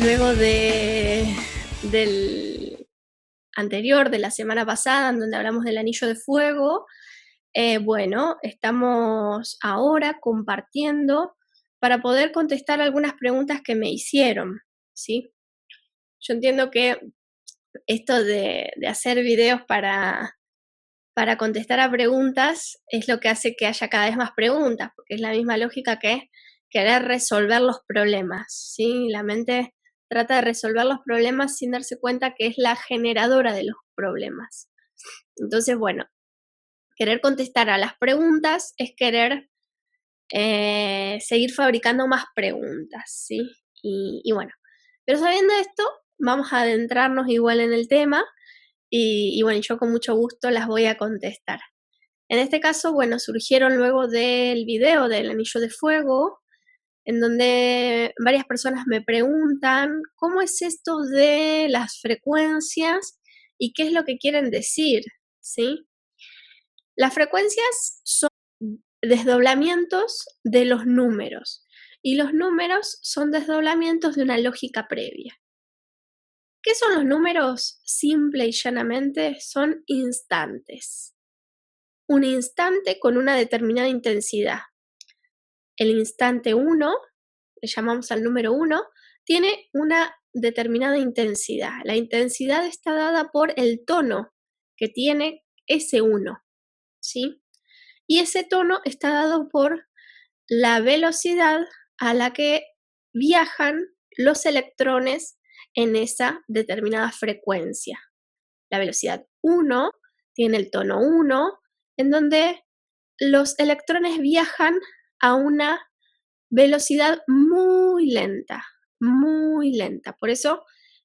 luego del anterior, de la semana pasada, en donde hablamos del anillo de fuego. Bueno, estamos ahora compartiendo para poder contestar algunas preguntas que me hicieron, ¿sí? Yo entiendo que esto de hacer videos para contestar a preguntas es lo que hace que haya cada vez más preguntas, porque es la misma lógica que querer resolver los problemas, ¿sí? La mente trata de resolver los problemas sin darse cuenta que es la generadora de los problemas. Entonces, bueno, querer contestar a las preguntas es querer seguir fabricando más preguntas, ¿sí? Y bueno, pero sabiendo esto, vamos a adentrarnos igual en el tema y bueno, yo con mucho gusto las voy a contestar. En este caso, bueno, surgieron luego del video del anillo de fuego, en donde varias personas me preguntan cómo es esto de las frecuencias y qué es lo que quieren decir, ¿sí? Las frecuencias son desdoblamientos de los números y los números son desdoblamientos de una lógica previa. ¿Qué son los números? Simple y llanamente son instantes. Un instante con una determinada intensidad. El instante 1, le llamamos al número 1, tiene una determinada intensidad. La intensidad está dada por el tono que tiene ese 1, ¿sí? Y ese tono está dado por la velocidad a la que viajan los electrones en esa determinada frecuencia. La velocidad 1 tiene el tono 1, en donde los electrones viajan a una velocidad muy lenta, muy lenta. Por eso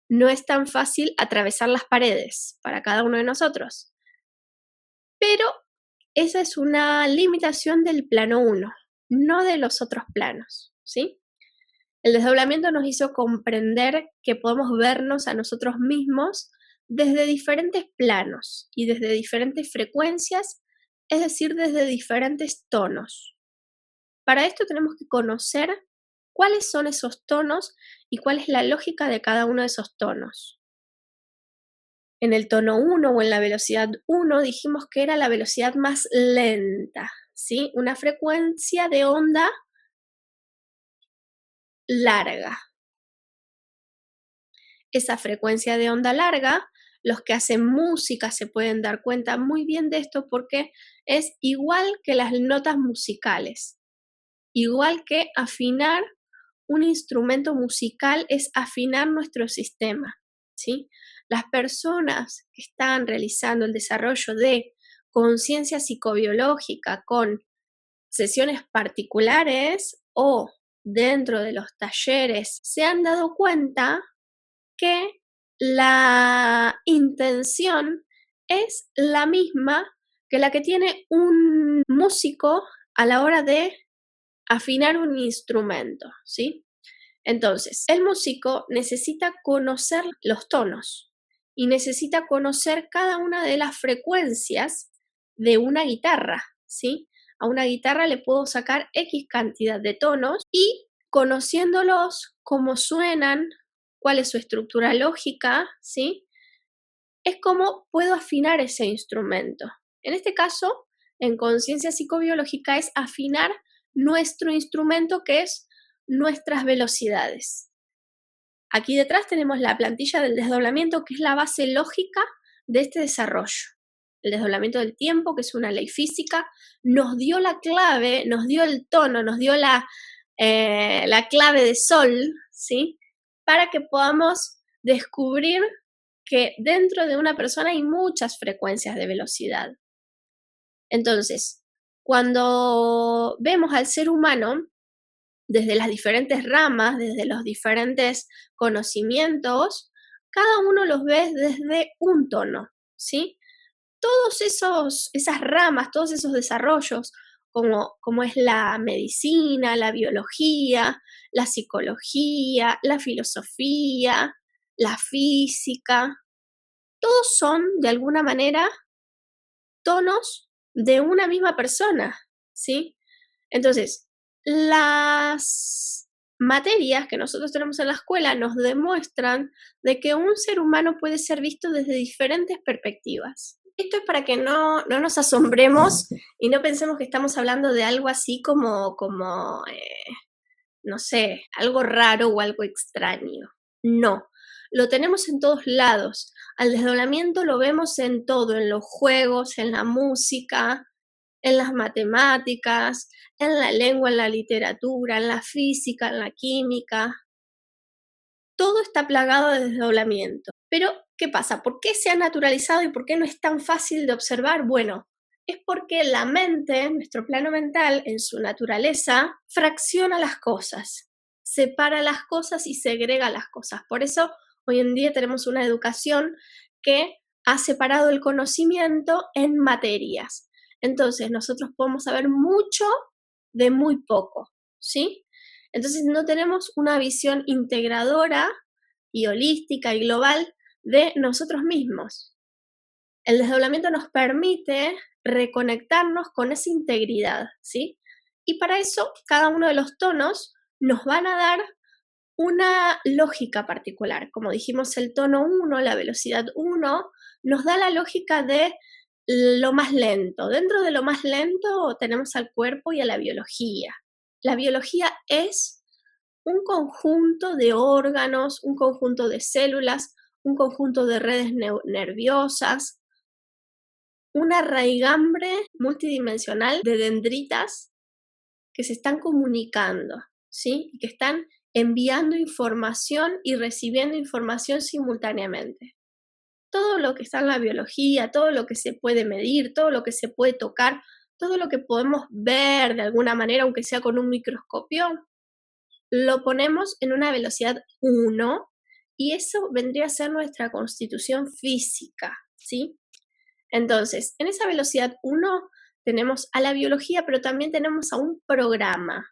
no es tan fácil atravesar las paredes para cada uno de nosotros. Pero esa es una limitación del plano 1, no de los otros planos, ¿sí? El desdoblamiento nos hizo comprender que podemos vernos a nosotros mismos desde diferentes planos y desde diferentes frecuencias, es decir, desde diferentes tonos. Para esto tenemos que conocer cuáles son esos tonos y cuál es la lógica de cada uno de esos tonos. En el tono 1 o en la velocidad 1 dijimos que era la velocidad más lenta, ¿sí? Una frecuencia de onda larga. Esa frecuencia de onda larga, los que hacen música se pueden dar cuenta muy bien de esto porque es igual que las notas musicales. Igual que afinar un instrumento musical es afinar nuestro sistema, ¿sí? Las personas que están realizando el desarrollo de conciencia psicobiológica con sesiones particulares o dentro de los talleres se han dado cuenta que la intención es la misma que la que tiene un músico a la hora de afinar un instrumento, ¿sí? Entonces, el músico necesita conocer los tonos y necesita conocer cada una de las frecuencias de una guitarra, ¿sí? A una guitarra le puedo sacar X cantidad de tonos y conociéndolos, cómo suenan, cuál es su estructura lógica, ¿sí? Es como puedo afinar ese instrumento. En este caso, en conciencia psicobiológica es afinar nuestro instrumento, que es nuestras velocidades. Aquí detrás tenemos la plantilla del desdoblamiento, que es la base lógica de este desarrollo. El desdoblamiento del tiempo, que es una ley física, nos dio la clave, nos dio el tono, nos dio la clave de sol, ¿sí? Para que podamos descubrir que dentro de una persona hay muchas frecuencias de velocidad. Entonces, cuando vemos al ser humano desde las diferentes ramas, desde los diferentes conocimientos, cada uno los ve desde un tono, ¿sí? Todos esas ramas, todos esos desarrollos, como es la medicina, la biología, la psicología, la filosofía, la física, todos son de alguna manera tonos de una misma persona, ¿sí? Entonces, las materias que nosotros tenemos en la escuela nos demuestran de que un ser humano puede ser visto desde diferentes perspectivas. Esto es para que no nos asombremos y no pensemos que estamos hablando de algo así como no sé, algo raro o algo extraño. No, lo tenemos en todos lados. Al desdoblamiento lo vemos en todo, en los juegos, en la música, en las matemáticas, en la lengua, en la literatura, en la física, en la química. Todo está plagado de desdoblamiento. Pero, ¿qué pasa? ¿Por qué se ha naturalizado y por qué no es tan fácil de observar? Bueno, es porque la mente, nuestro plano mental, en su naturaleza, fracciona las cosas, separa las cosas y segrega las cosas. Por eso, hoy en día tenemos una educación que ha separado el conocimiento en materias. Entonces, nosotros podemos saber mucho de muy poco, ¿sí? Entonces no tenemos una visión integradora y holística y global de nosotros mismos. El desdoblamiento nos permite reconectarnos con esa integridad, ¿sí? Y para eso cada uno de los tonos nos van a dar una lógica particular. Como dijimos, el tono 1, la velocidad 1, nos da la lógica de lo más lento. Dentro de lo más lento tenemos al cuerpo y a la biología. La biología es un conjunto de órganos, un conjunto de células, un conjunto de redes nerviosas, una raigambre multidimensional de dendritas que se están comunicando, ¿sí? Y que están enviando información y recibiendo información simultáneamente. Todo lo que está en la biología, todo lo que se puede medir, todo lo que se puede tocar, todo lo que podemos ver de alguna manera, aunque sea con un microscopio, lo ponemos en una velocidad 1 y eso vendría a ser nuestra constitución física, ¿sí? Entonces, en esa velocidad 1 tenemos a la biología, pero también tenemos a un programa.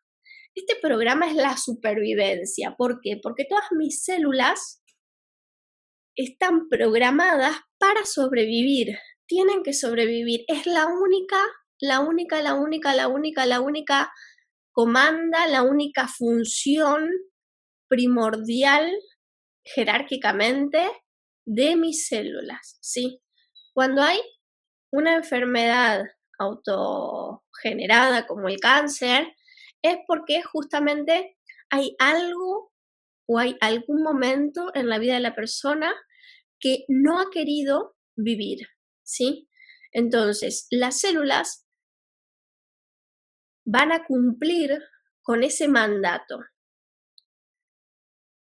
Este programa es la supervivencia. ¿Por qué? Porque todas mis células están programadas para sobrevivir. Tienen que sobrevivir. Es la única comanda, la única función primordial jerárquicamente de mis células, ¿sí? Cuando hay una enfermedad autogenerada como el cáncer, es porque justamente hay algo o hay algún momento en la vida de la persona que no ha querido vivir, ¿sí? Entonces, las células van a cumplir con ese mandato,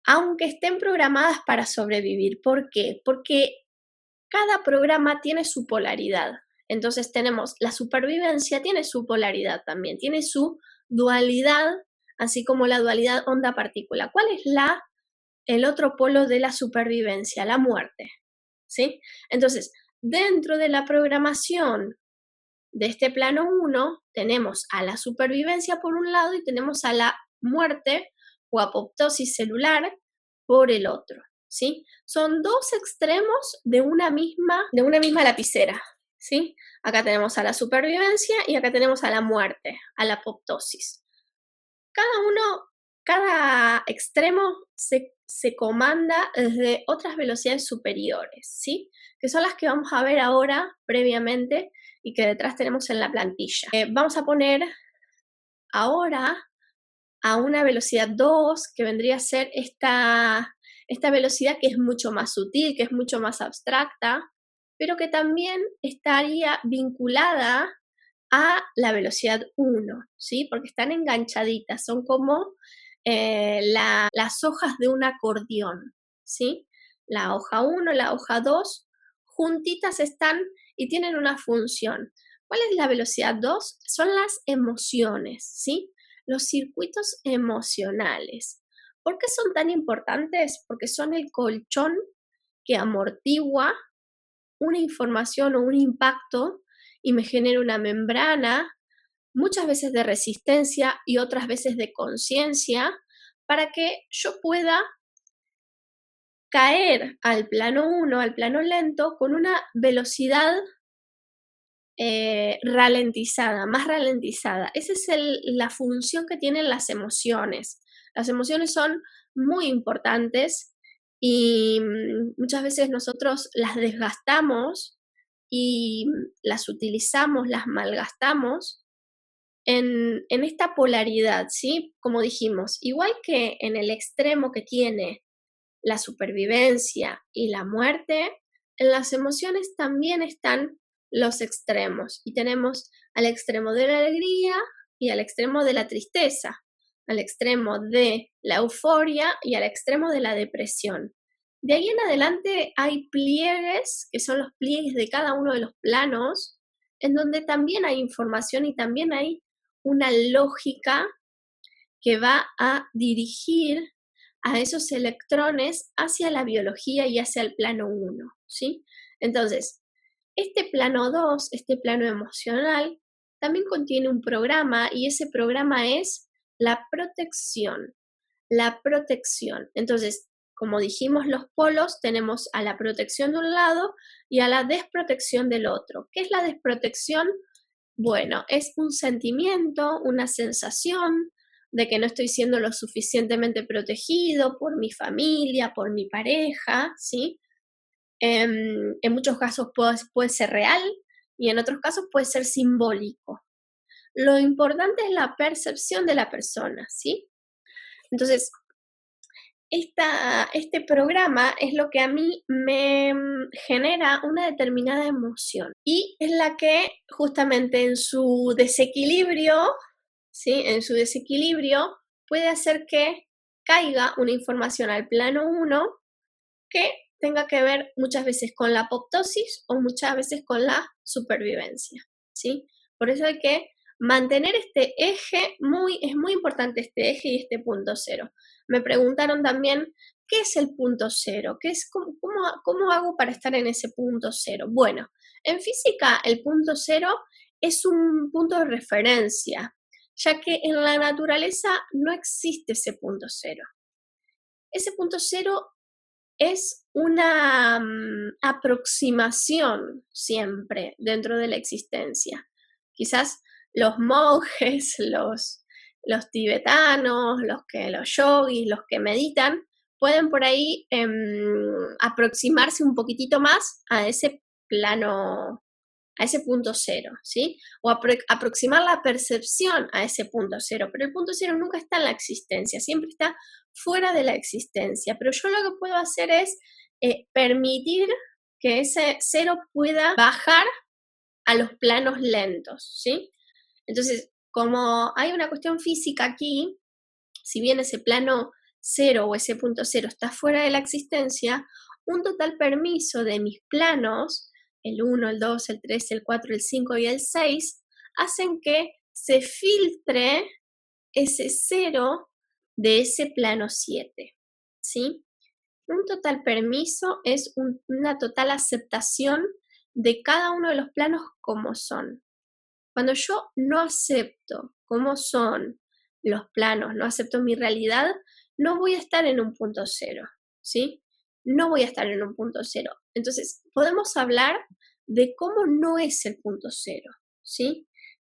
aunque estén programadas para sobrevivir. ¿Por qué? Porque cada programa tiene su polaridad. Entonces tenemos la supervivencia, tiene su polaridad también, tiene su dualidad, así como la dualidad onda-partícula. ¿Cuál es el otro polo de la supervivencia? La muerte, ¿sí? Entonces, dentro de la programación de este plano 1, tenemos a la supervivencia por un lado y tenemos a la muerte o apoptosis celular por el otro, ¿sí? Son dos extremos de una misma lapicera, ¿sí? Acá tenemos a la supervivencia y acá tenemos a la muerte, a la apoptosis. Cada extremo se comanda desde otras velocidades superiores, ¿sí? Que son las que vamos a ver ahora previamente y que detrás tenemos en la plantilla. Vamos a poner ahora a una velocidad 2, que vendría a ser esta velocidad que es mucho más sutil, que es mucho más abstracta, pero que también estaría vinculada a la velocidad 1, ¿sí? Porque están enganchaditas, son como las hojas de un acordeón, ¿sí? La hoja 1, la hoja 2, juntitas están y tienen una función. ¿Cuál es la velocidad 2? Son las emociones, ¿sí? Los circuitos emocionales. ¿Por qué son tan importantes? Porque son el colchón que amortigua una información o un impacto y me genera una membrana, muchas veces de resistencia y otras veces de conciencia, para que yo pueda caer al plano 1, al plano lento, con una velocidad ralentizada, más ralentizada. Esa es la función que tienen las emociones. Las emociones son muy importantes y muchas veces nosotros las desgastamos y las utilizamos, las malgastamos en esta polaridad, ¿sí? Como dijimos, igual que en el extremo que tiene la supervivencia y la muerte, en las emociones también están los extremos y tenemos al extremo de la alegría y al extremo de la tristeza, al extremo de la euforia y al extremo de la depresión. De ahí en adelante hay pliegues, que son los pliegues de cada uno de los planos, en donde también hay información y también hay una lógica que va a dirigir a esos electrones hacia la biología y hacia el plano 1, ¿sí? Entonces, este plano 2, este plano emocional, también contiene un programa y ese programa es la protección. La protección. Entonces, como dijimos los polos, tenemos a la protección de un lado y a la desprotección del otro. ¿Qué es la desprotección? Bueno, es un sentimiento, una sensación de que no estoy siendo lo suficientemente protegido por mi familia, por mi pareja, ¿sí? En muchos casos puede ser real y en otros casos puede ser simbólico. Lo importante es la percepción de la persona, ¿sí? Entonces, este programa es lo que a mí me genera una determinada emoción y es la que justamente en su desequilibrio, ¿sí? En su desequilibrio puede hacer que caiga una información al plano 1 que tenga que ver muchas veces con la apoptosis o muchas veces con la supervivencia, ¿sí? Por eso hay que mantener este eje, es muy importante este eje y este punto cero. Me preguntaron también, ¿qué es el punto cero? ¿Cómo hago para estar en ese punto cero? Bueno, en física el punto cero es un punto de referencia, ya que en la naturaleza no existe ese punto cero. Ese punto cero es una aproximación siempre dentro de la existencia. Quizás los monjes, los tibetanos, los yogis, los que meditan, pueden por ahí aproximarse un poquitito más a ese plano, a ese punto cero, ¿sí? O aproximar la percepción a ese punto cero, pero el punto cero nunca está en la existencia, siempre está fuera de la existencia, pero yo lo que puedo hacer es permitir que ese cero pueda bajar a los planos lentos, ¿sí? Entonces, como hay una cuestión física aquí, si bien ese plano cero o ese punto cero está fuera de la existencia, un total permiso de mis planos, el 1, el 2, el 3, el 4, el 5 y el 6, hacen que se filtre ese cero de ese plano 7, ¿sí? Un total permiso es una total aceptación de cada uno de los planos como son. Cuando yo no acepto cómo son los planos, no acepto mi realidad, no voy a estar en un punto cero, ¿sí? No voy a estar en un punto cero. Entonces, podemos hablar de cómo no es el punto cero, ¿sí?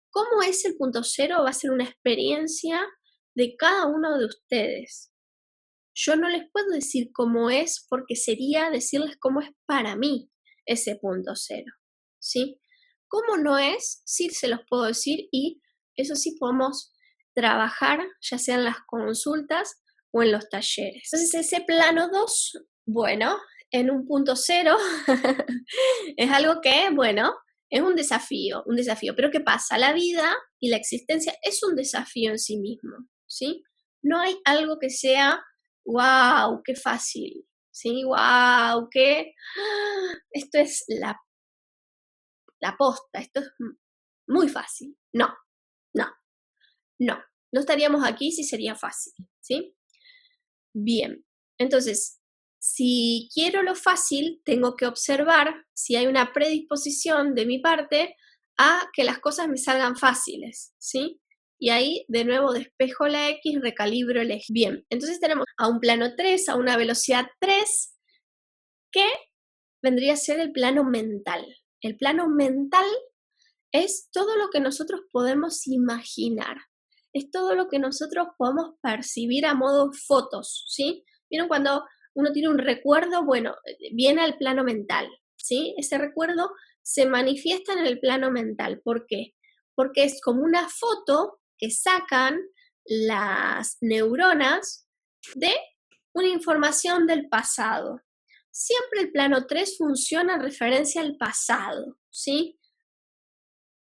Cómo es el punto cero va a ser una experiencia de cada uno de ustedes. Yo no les puedo decir cómo es porque sería decirles cómo es para mí ese punto cero, ¿sí? ¿Cómo no es? Sí se los puedo decir y eso sí podemos trabajar ya sea en las consultas o en los talleres. Entonces ese plano 2, bueno, en un punto cero es algo que, bueno, es un desafío, pero ¿qué pasa? La vida y la existencia es un desafío en sí mismo, ¿sí? No hay algo que sea wow, qué fácil, ¿sí? Wow, esto es la posta, esto es muy fácil. No, no, no. No estaríamos aquí si sería fácil, ¿sí? Bien, entonces, si quiero lo fácil, tengo que observar si hay una predisposición de mi parte a que las cosas me salgan fáciles, ¿sí? Y ahí de nuevo despejo la X, recalibro el eje. Bien, entonces tenemos a un plano 3, a una velocidad 3, que vendría a ser el plano mental. El plano mental es todo lo que nosotros podemos imaginar. es todo lo que nosotros podemos percibir a modo fotos, ¿sí? ¿Vieron cuando uno tiene un recuerdo? Bueno, viene al plano mental, ¿sí? Ese recuerdo se manifiesta en el plano mental. ¿Por qué? Porque es como una foto que sacan las neuronas de una información del pasado. Siempre el plano 3 funciona en referencia al pasado, ¿sí?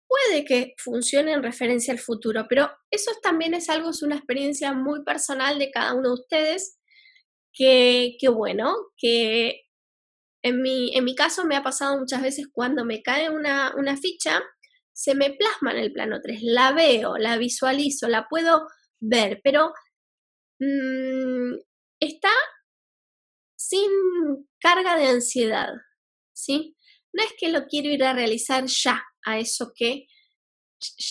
Puede que funcione en referencia al futuro, pero eso también es algo, es una experiencia muy personal de cada uno de ustedes, que bueno, que en mi caso me ha pasado muchas veces cuando me cae una ficha, se me plasma en el plano 3, la veo, la visualizo, la puedo ver, pero está sin carga de ansiedad, ¿sí? No es que lo quiero ir a realizar ya, a eso que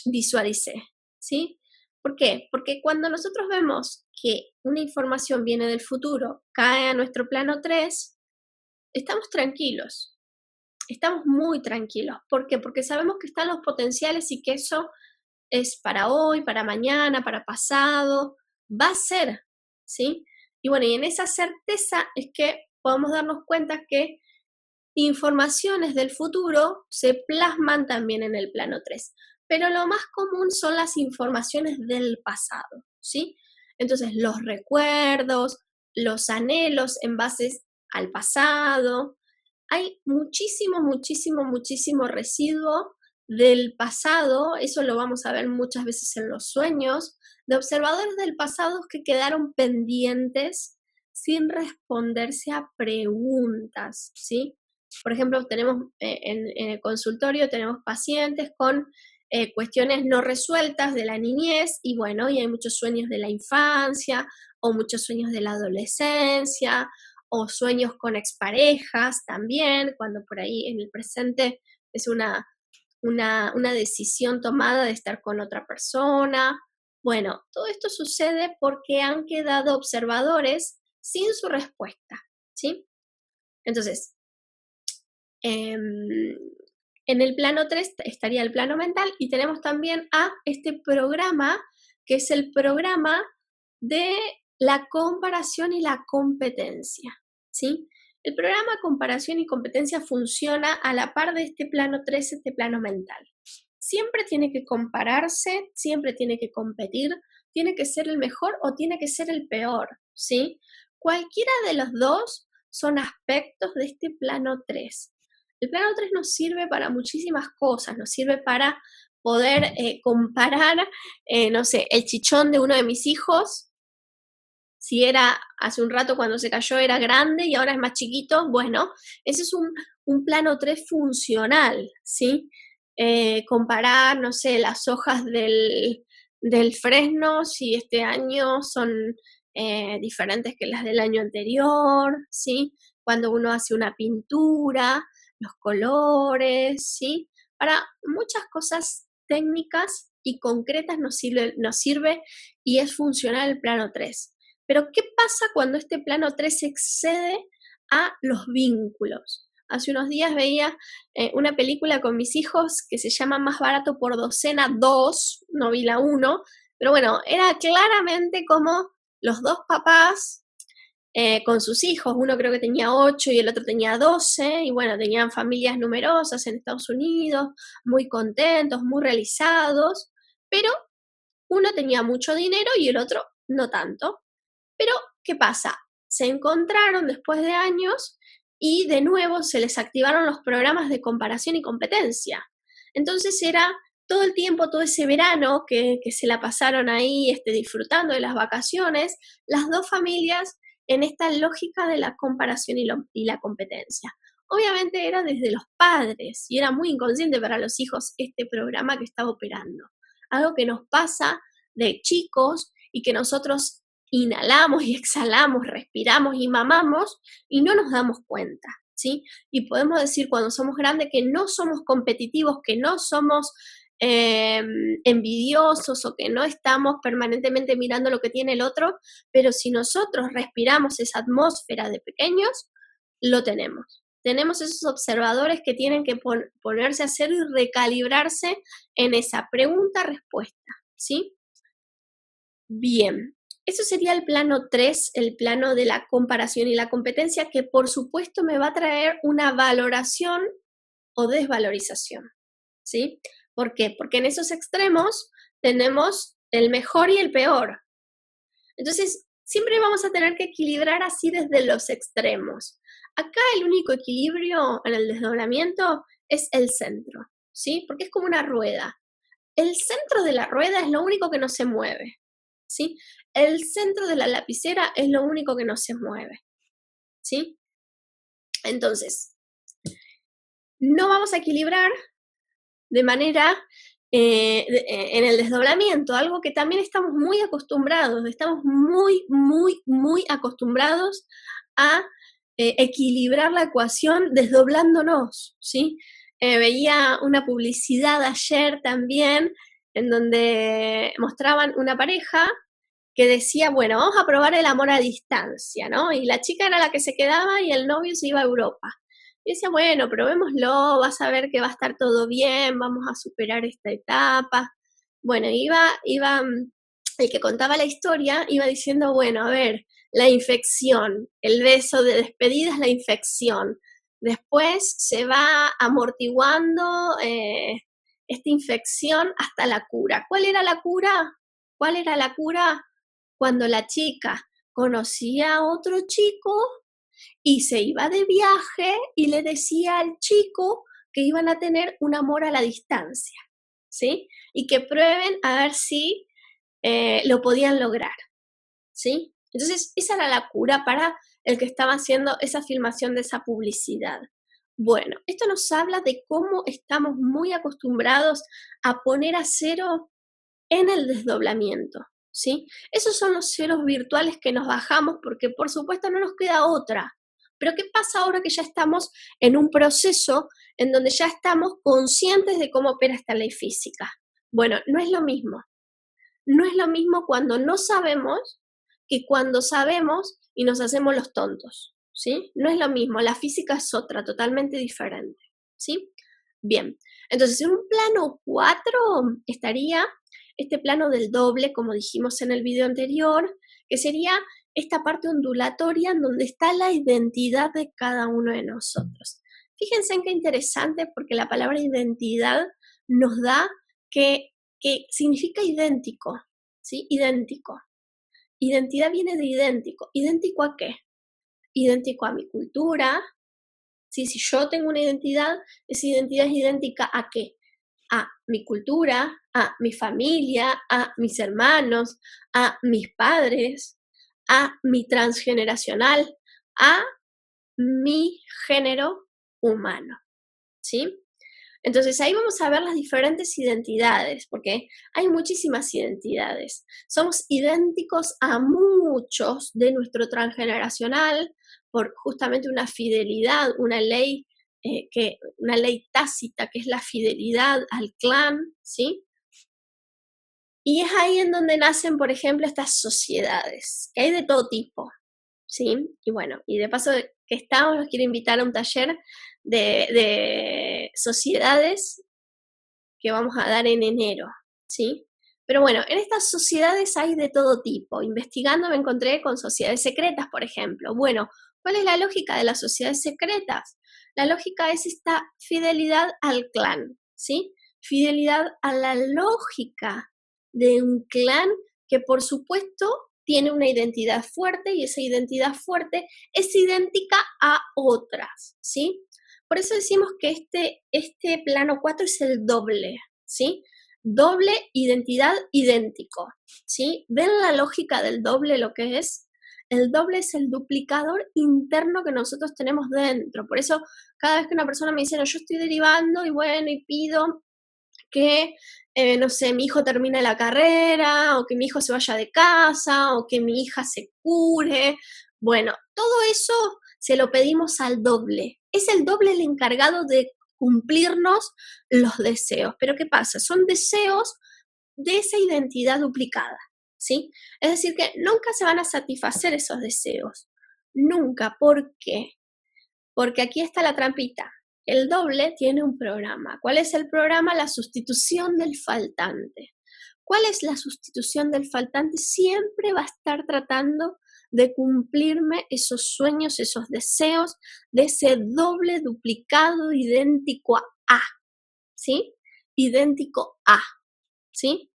visualicé, ¿sí? ¿Por qué? Porque cuando nosotros vemos que una información viene del futuro, cae a nuestro plano 3, estamos tranquilos, estamos muy tranquilos. ¿Por qué? Porque sabemos que están los potenciales y que eso es para hoy, para mañana, para pasado, va a ser, ¿sí? Y bueno, y en esa certeza es que podemos darnos cuenta que informaciones del futuro se plasman también en el plano 3, pero lo más común son las informaciones del pasado, ¿sí? Entonces, los recuerdos, los anhelos en base al pasado, hay muchísimo, muchísimo, muchísimo residuo del pasado, eso lo vamos a ver muchas veces en los sueños, de observadores del pasado que quedaron pendientes sin responderse a preguntas, ¿sí? Por ejemplo, tenemos en el consultorio tenemos pacientes con cuestiones no resueltas de la niñez y bueno, y hay muchos sueños de la infancia o muchos sueños de la adolescencia o sueños con exparejas también, cuando por ahí en el presente es una decisión tomada de estar con otra persona. Bueno, todo esto sucede porque han quedado observadores sin su respuesta, ¿sí? Entonces, Em, en el plano 3 estaría el plano mental y tenemos también a este programa, que es el programa de la comparación y la competencia, ¿sí? El programa comparación y competencia funciona a la par de este plano 3, este plano mental. Siempre tiene que compararse, siempre tiene que competir, tiene que ser el mejor o tiene que ser el peor, ¿sí? Cualquiera de los dos son aspectos de este plano 3. El plano 3 nos sirve para muchísimas cosas, nos sirve para poder comparar, no sé, el chichón de uno de mis hijos, si era hace un rato cuando se cayó era grande y ahora es más chiquito, bueno, ese es un plano 3 funcional, ¿sí? Comparar, no sé, las hojas del fresno, si este año son diferentes que las del año anterior, ¿sí? Cuando uno hace una pintura, los colores, ¿sí? Para muchas cosas técnicas y concretas nos sirve y es funcional el plano 3. Pero ¿qué pasa cuando este plano 3 excede a los vínculos? Hace unos días veía una película con mis hijos que se llama Más barato por docena 2, no vi la 1, pero bueno, era claramente como los dos papás con sus hijos, uno creo que tenía 8 y el otro tenía 12, y bueno, tenían familias numerosas en Estados Unidos, muy contentos, muy realizados, pero uno tenía mucho dinero y el otro no tanto. Pero, ¿qué pasa? Se encontraron después de años y de nuevo se les activaron los programas de comparación y competencia. Entonces era todo el tiempo, todo ese verano que se la pasaron ahí disfrutando de las vacaciones, las dos familias en esta lógica de la comparación y la competencia. Obviamente era desde los padres y era muy inconsciente para los hijos este programa que estaba operando. Algo que nos pasa de chicos y que nosotros inhalamos y exhalamos, respiramos y mamamos y no nos damos cuenta, ¿sí? Y podemos decir cuando somos grandes que no somos competitivos, que no somos envidiosos o que no estamos permanentemente mirando lo que tiene el otro, pero si nosotros respiramos esa atmósfera de pequeños, lo tenemos. Tenemos esos observadores que tienen que ponerse a hacer y recalibrarse en esa pregunta-respuesta, ¿sí? Bien, eso sería el plano 3, el plano de la comparación y la competencia, que por supuesto me va a traer una valoración o desvalorización, ¿sí? ¿Por qué? Porque en esos extremos tenemos el mejor y el peor. Entonces, siempre vamos a tener que equilibrar así desde los extremos. Acá el único equilibrio en el desdoblamiento es el centro, ¿sí? Porque es como una rueda. El centro de la rueda es lo único que no se mueve, ¿sí? El centro de la lapicera es lo único que no se mueve, ¿sí? Entonces, no vamos a equilibrar de manera en el desdoblamiento, algo que también estamos muy acostumbrados, estamos muy acostumbrados a equilibrar la ecuación desdoblándonos, ¿sí? Veía una publicidad ayer también en donde mostraban una pareja que decía, bueno, vamos a probar el amor a distancia, ¿no? Y la chica era la que se quedaba y el novio se iba a Europa. Y decía, bueno, probémoslo, vas a ver que va a estar todo bien, vamos a superar esta etapa. Bueno, el que contaba la historia iba diciendo, bueno, a ver, la infección, el beso de despedida es la infección. Después se va amortiguando esta infección hasta la cura. ¿Cuál era la cura? ¿Cuál era la cura? Cuando la chica conocía a otro chico y se iba de viaje y le decía al chico que iban a tener un amor a la distancia, ¿sí? Y que prueben a ver si lo podían lograr, ¿sí? Entonces, esa era la cura para el que estaba haciendo esa filmación de esa publicidad. Bueno, esto nos habla de cómo estamos muy acostumbrados a poner a cero en el desdoblamiento, ¿sí? Esos son los ceros virtuales que nos bajamos porque por supuesto no nos queda otra. Pero ¿qué pasa ahora que ya estamos en un proceso en donde ya estamos conscientes de cómo opera esta ley física? Bueno, no es lo mismo. No es lo mismo cuando no sabemos que cuando sabemos y nos hacemos los tontos, ¿sí? No es lo mismo, la física es otra, totalmente diferente, ¿sí? Bien, entonces en un plano 4 estaría este plano del doble, como dijimos en el video anterior, que sería esta parte ondulatoria en donde está la identidad de cada uno de nosotros. Fíjense en qué interesante, porque la palabra identidad nos da que significa idéntico, ¿sí? Idéntico. Identidad viene de idéntico. ¿Idéntico a qué? Idéntico a mi cultura, ¿sí? Si yo tengo una identidad, esa identidad es idéntica ¿a qué? A mi cultura, a mi familia, a mis hermanos, a mis padres, a mi transgeneracional, a mi género humano, ¿sí? Entonces ahí vamos a ver las diferentes identidades, porque hay muchísimas identidades. Somos idénticos a muchos de nuestro transgeneracional por justamente una fidelidad, una ley tácita que es la fidelidad al clan, ¿sí? Y es ahí en donde nacen, por ejemplo, estas sociedades, que hay de todo tipo, ¿sí? Y bueno, y de paso que estamos, los quiero invitar a un taller de sociedades que vamos a dar en enero, ¿sí? Pero bueno, en estas sociedades hay de todo tipo. Investigando me encontré con sociedades secretas, por ejemplo. Bueno, ¿cuál es la lógica de las sociedades secretas? La lógica es esta fidelidad al clan, ¿sí? Fidelidad a la lógica de un clan que por supuesto tiene una identidad fuerte y esa identidad fuerte es idéntica a otras, ¿sí? Por eso decimos que este plano 4 es el doble, ¿sí? Doble, identidad, idéntico, ¿sí? ¿Ven la lógica del doble lo que es? El doble es el duplicador interno que nosotros tenemos dentro. Por eso, cada vez que una persona me dice, no, yo estoy derivando y bueno, y pido que, no sé, mi hijo termine la carrera, o que mi hijo se vaya de casa, o que mi hija se cure. Bueno, todo eso se lo pedimos al doble. Es el doble el encargado de cumplirnos los deseos. Pero ¿qué pasa? Son deseos de esa identidad duplicada, ¿sí? Es decir, que nunca se van a satisfacer esos deseos. Nunca. ¿Por qué? Porque aquí está la trampita. El doble tiene un programa. ¿Cuál es el programa? La sustitución del faltante. ¿Cuál es la sustitución del faltante? Siempre va a estar tratando de cumplirme esos sueños, esos deseos, de ese doble duplicado idéntico a, ¿sí? Idéntico a, ¿sí?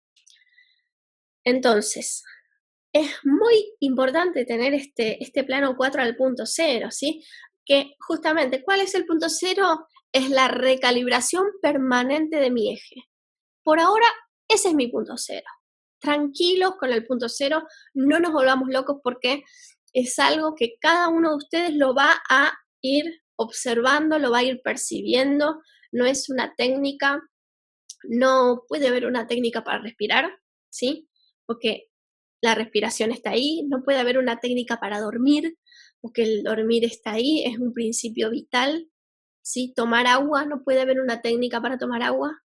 Entonces, es muy importante tener este plano 4 al punto cero, ¿sí? Que justamente, ¿cuál es el punto cero? Es la recalibración permanente de mi eje. Por ahora, ese es mi punto cero. Tranquilos con el punto cero, no nos volvamos locos porque es algo que cada uno de ustedes lo va a ir observando, lo va a ir percibiendo, no es una técnica, no puede haber una técnica para respirar, ¿sí? Porque la respiración está ahí, no puede haber una técnica para dormir, porque el dormir está ahí, es un principio vital, ¿sí? Tomar agua, no puede haber una técnica para tomar agua,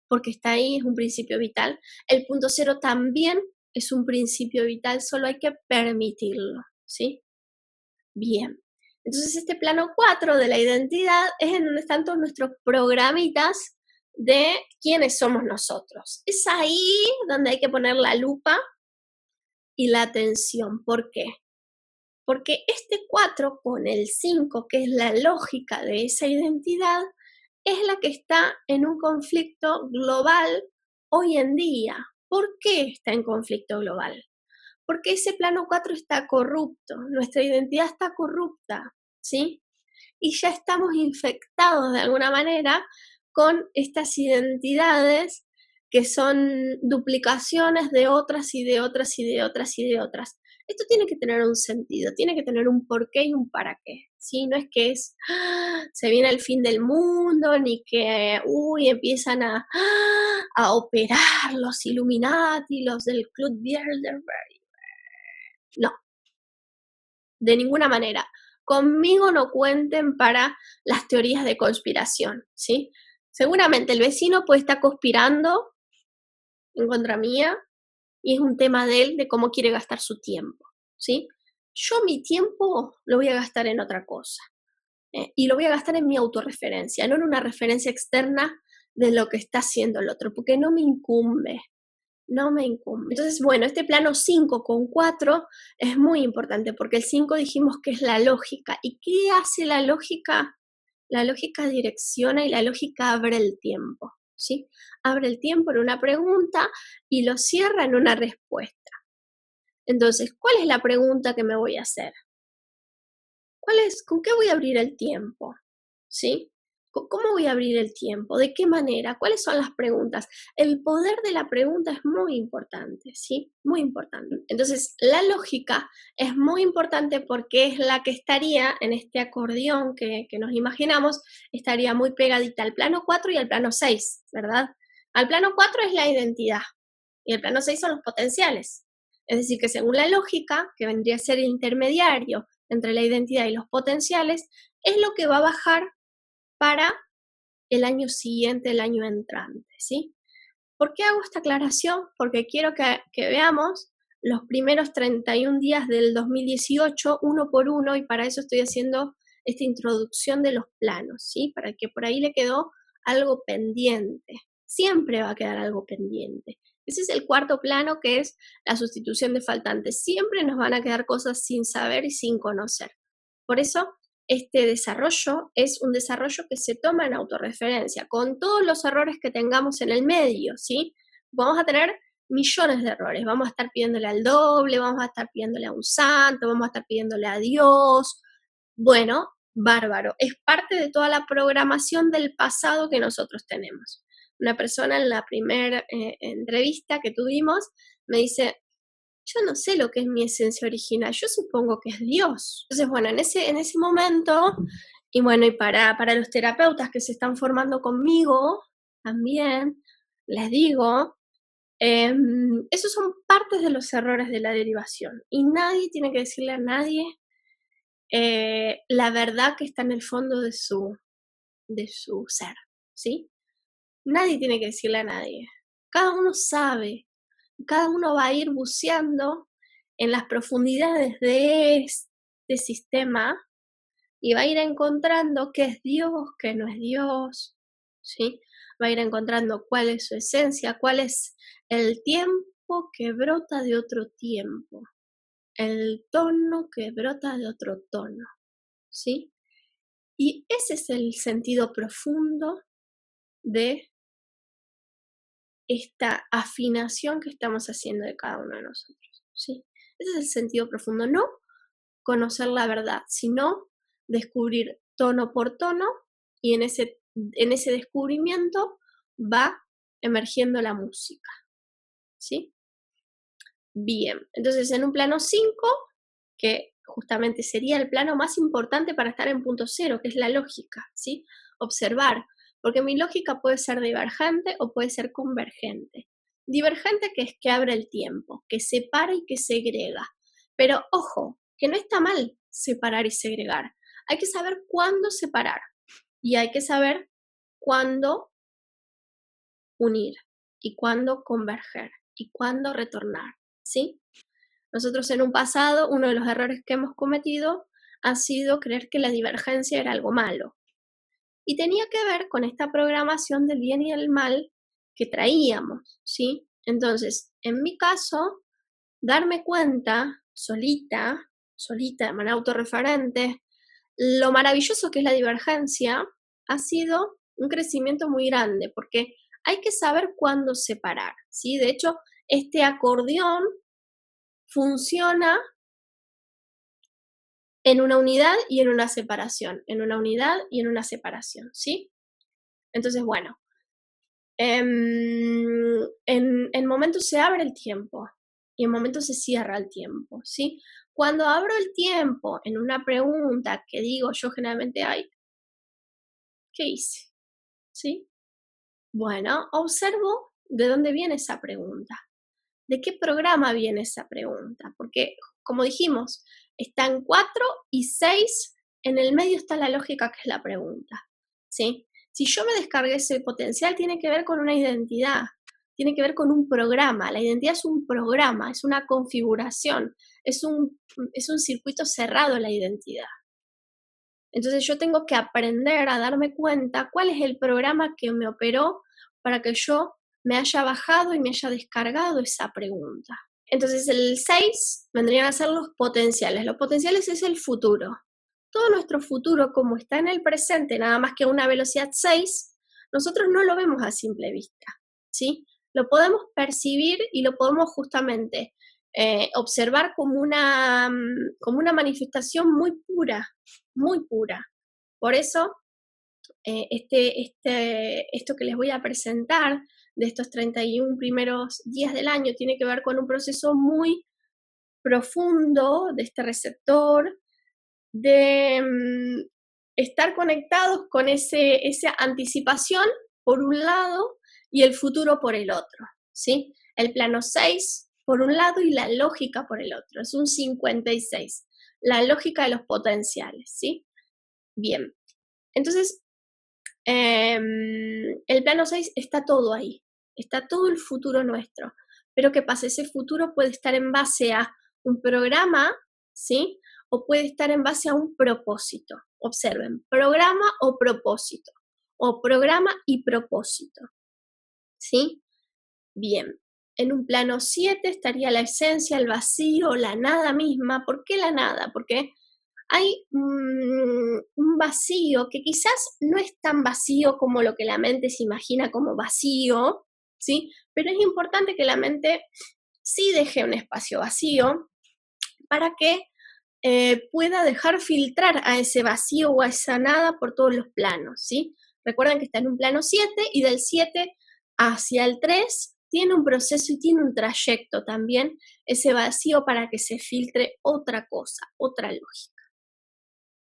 porque está ahí, es un principio vital. El punto cero también es un principio vital, solo hay que permitirlo, ¿sí? Bien. Entonces este plano 4 de la identidad es en donde están todos nuestros programitas de quiénes somos nosotros. Es ahí donde hay que poner la lupa y la atención. ¿Por qué? Porque este 4 con el 5, que es la lógica de esa identidad, es la que está en un conflicto global hoy en día. ¿Por qué está en conflicto global? Porque ese plano 4 está corrupto, nuestra identidad está corrupta, ¿sí? Y ya estamos infectados de alguna manera con estas identidades que son duplicaciones de otras y de otras y de otras y de otras. Esto tiene que tener un sentido, tiene que tener un porqué y un para qué, ¿sí? No es que se viene el fin del mundo, ni que, empiezan a operar los Illuminati, los del Club Bilderberg. No, de ninguna manera. Conmigo no cuenten para las teorías de conspiración, ¿sí? Seguramente el vecino puede estar conspirando en contra mía y es un tema de él, de cómo quiere gastar su tiempo, ¿sí? Yo mi tiempo lo voy a gastar en otra cosa y lo voy a gastar en mi autorreferencia, no en una referencia externa de lo que está haciendo el otro, porque no me incumbe, no me incumbe. Entonces, bueno, este plano 5 con 4 es muy importante porque el 5 dijimos que es la lógica. ¿Y qué hace la lógica? La lógica direcciona y la lógica abre el tiempo, ¿sí? Abre el tiempo en una pregunta y lo cierra en una respuesta. Entonces, ¿cuál es la pregunta que me voy a hacer? ¿Con qué voy a abrir el tiempo? ¿Sí? ¿Cómo voy a abrir el tiempo? ¿De qué manera? ¿Cuáles son las preguntas? El poder de la pregunta es muy importante, ¿sí? Muy importante. Entonces, la lógica es muy importante porque es la que estaría en este acordeón que nos imaginamos, estaría muy pegadita al plano 4 y al plano 6, ¿verdad? Al plano 4 es la identidad y el plano 6 son los potenciales. Es decir, que según la lógica, que vendría a ser el intermediario entre la identidad y los potenciales, es lo que va a bajar para el año siguiente, el año entrante, ¿sí? ¿Por qué hago esta aclaración? Porque quiero que veamos los primeros 31 días del 2018 uno por uno y para eso estoy haciendo esta introducción de los planos, ¿sí? Para que por ahí le quedó algo pendiente. Siempre va a quedar algo pendiente. Ese es el cuarto plano, que es la sustitución de faltantes. Siempre nos van a quedar cosas sin saber y sin conocer. Por eso, este desarrollo es un desarrollo que se toma en autorreferencia, con todos los errores que tengamos en el medio, ¿sí? Vamos a tener millones de errores. Vamos a estar pidiéndole al doble, vamos a estar pidiéndole a un santo, vamos a estar pidiéndole a Dios. Bueno, bárbaro. Es parte de toda la programación del pasado que nosotros tenemos. Una persona en la primera entrevista que tuvimos me dice, yo no sé lo que es mi esencia original, yo supongo que es Dios. Entonces, bueno, en ese momento, y bueno, y para los terapeutas que se están formando conmigo, también les digo, esos son partes de los errores de la derivación. Y nadie tiene que decirle a nadie la verdad que está en el fondo de su ser, ¿sí? Nadie tiene que decirle a nadie. Cada uno sabe, cada uno va a ir buceando en las profundidades de este sistema y va a ir encontrando qué es Dios, qué no es Dios, ¿sí? Va a ir encontrando cuál es su esencia, cuál es el tiempo que brota de otro tiempo, el tono que brota de otro tono, ¿sí? Y ese es el sentido profundo de esta afinación que estamos haciendo de cada uno de nosotros, ¿sí? Ese es el sentido profundo, no conocer la verdad, sino descubrir tono por tono y en ese descubrimiento va emergiendo la música, ¿sí? Bien, entonces en un plano 5, que justamente sería el plano más importante para estar en punto cero, que es la lógica, ¿sí? Observar, porque mi lógica puede ser divergente o puede ser convergente. Divergente, que es que abre el tiempo, que separa y que segrega. Pero ojo, que no está mal separar y segregar. Hay que saber cuándo separar y hay que saber cuándo unir y cuándo converger y cuándo retornar, ¿sí? Nosotros en un pasado, uno de los errores que hemos cometido ha sido creer que la divergencia era algo malo. Y tenía que ver con esta programación del bien y el mal que traíamos, ¿sí? Entonces, en mi caso, darme cuenta solita, de manera autorreferente, lo maravilloso que es la divergencia, ha sido un crecimiento muy grande, porque hay que saber cuándo separar, ¿sí? De hecho, este acordeón funciona en una unidad y en una separación, en una unidad y en una separación, ¿sí? Entonces, bueno, en momentos se abre el tiempo y en momentos se cierra el tiempo, ¿sí? Cuando abro el tiempo en una pregunta que digo yo generalmente, ay, ¿qué hice? ¿Sí? Bueno, observo de dónde viene esa pregunta, de qué programa viene esa pregunta, porque como dijimos, están 4 y 6, en el medio está la lógica que es la pregunta, ¿sí? Si yo me descargué ese potencial, tiene que ver con una identidad, tiene que ver con un programa. La identidad es un programa, es una configuración, es un circuito cerrado la identidad. Entonces yo tengo que aprender a darme cuenta cuál es el programa que me operó para que yo me haya bajado y me haya descargado esa pregunta. Entonces el 6 vendrían a ser los potenciales. Los potenciales es el futuro. Todo nuestro futuro, como está en el presente, nada más que a una velocidad 6, nosotros no lo vemos a simple vista, ¿sí? Lo podemos percibir y lo podemos justamente observar como una manifestación muy pura, muy pura. Por eso, esto que les voy a presentar de estos 31 primeros días del año tiene que ver con un proceso muy profundo de este receptor, de estar conectados con esa anticipación por un lado y el futuro por el otro, ¿sí? El plano 6 por un lado y la lógica por el otro, es un 56, la lógica de los potenciales, ¿sí? Bien, entonces el plano 6 está todo ahí, está todo el futuro nuestro, pero ¿qué pasa? Ese futuro puede estar en base a un programa, ¿sí? O puede estar en base a un propósito. Observen, programa o propósito, o programa y propósito, ¿sí? Bien, en un plano 7 estaría la esencia, el vacío, la nada misma. ¿Por qué la nada? Porque hay un vacío que quizás no es tan vacío como lo que la mente se imagina como vacío, ¿sí? Pero es importante que la mente sí deje un espacio vacío para que pueda dejar filtrar a ese vacío o a esa nada por todos los planos, ¿sí? Recuerden que está en un plano 7 y del 7 hacia el 3 tiene un proceso y tiene un trayecto también ese vacío para que se filtre otra cosa, otra lógica.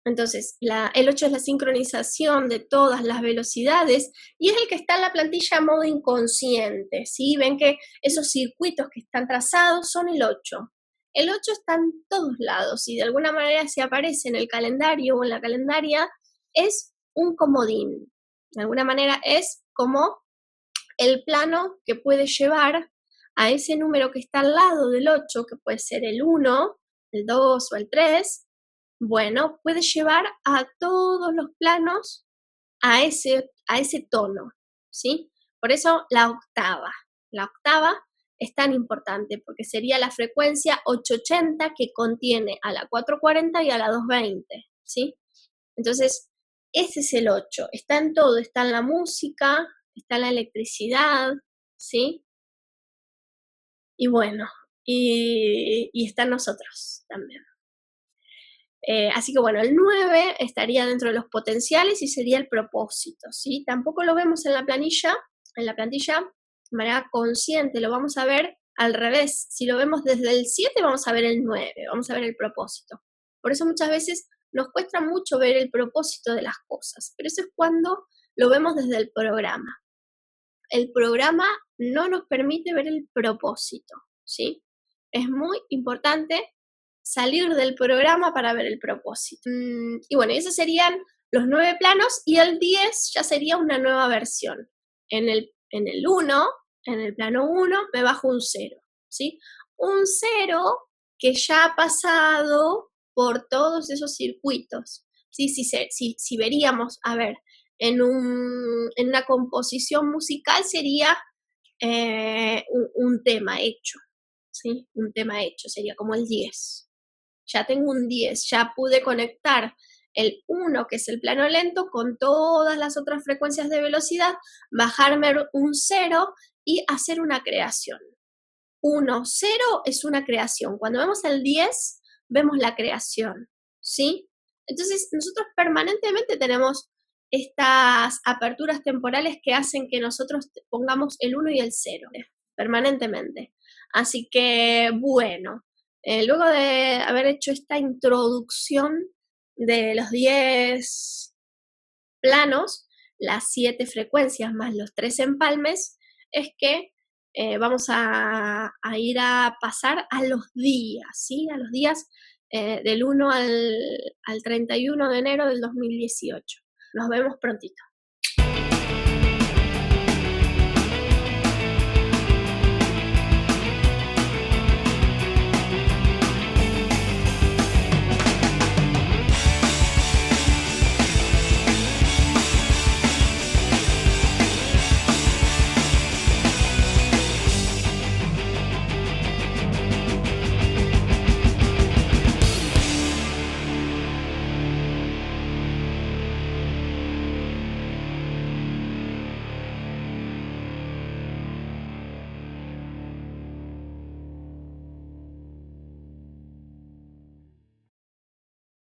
Entonces, el 8 es la sincronización de todas las velocidades y es el que está en la plantilla a modo inconsciente, ¿sí? Ven que esos circuitos que están trazados son el 8. El 8 está en todos lados y de alguna manera si aparece en el calendario o en la calendaria es un comodín. De alguna manera es como el plano que puede llevar a ese número que está al lado del 8, que puede ser el 1, el 2 o el 3, bueno, puede llevar a todos los planos a ese a ese tono, ¿sí? Por eso la octava. La octava es tan importante porque sería la frecuencia 880 que contiene a la 440 y a la 220, ¿sí? Entonces, ese es el 8. Está en todo, está en la música, está en la electricidad, ¿sí? Y bueno, y está en nosotros también. Así que bueno, el 9 estaría dentro de los potenciales y sería el propósito, ¿sí? Tampoco lo vemos en la plantilla, de manera consciente, lo vamos a ver al revés. Si lo vemos desde el 7, vamos a ver el 9, vamos a ver el propósito. Por eso muchas veces nos cuesta mucho ver el propósito de las cosas, pero eso es cuando lo vemos desde el programa. El programa no nos permite ver el propósito, ¿sí? Es muy importante salir del programa para ver el propósito. Y bueno, esos serían los 9 planos y el 10 ya sería una nueva versión. En el 1, en el plano 1, me bajo un 0, ¿sí? Un 0 que ya ha pasado por todos esos circuitos, ¿sí? Si veríamos, a ver, en una composición musical sería un tema hecho, ¿sí? Un tema hecho, sería como el 10. Ya tengo un 10, ya pude conectar el 1, que es el plano lento, con todas las otras frecuencias de velocidad, bajarme un 0 y hacer una creación. 1, 0 es una creación. Cuando vemos el 10, vemos la creación, ¿sí? Entonces, nosotros permanentemente tenemos estas aperturas temporales que hacen que nosotros pongamos el 1 y el 0, permanentemente. Así que, bueno, luego de haber hecho esta introducción de los 10 planos, las 7 frecuencias más los 3 empalmes, es que vamos a ir a pasar a los días, ¿sí? A los días del 1 al 31 de enero del 2018. Nos vemos prontito.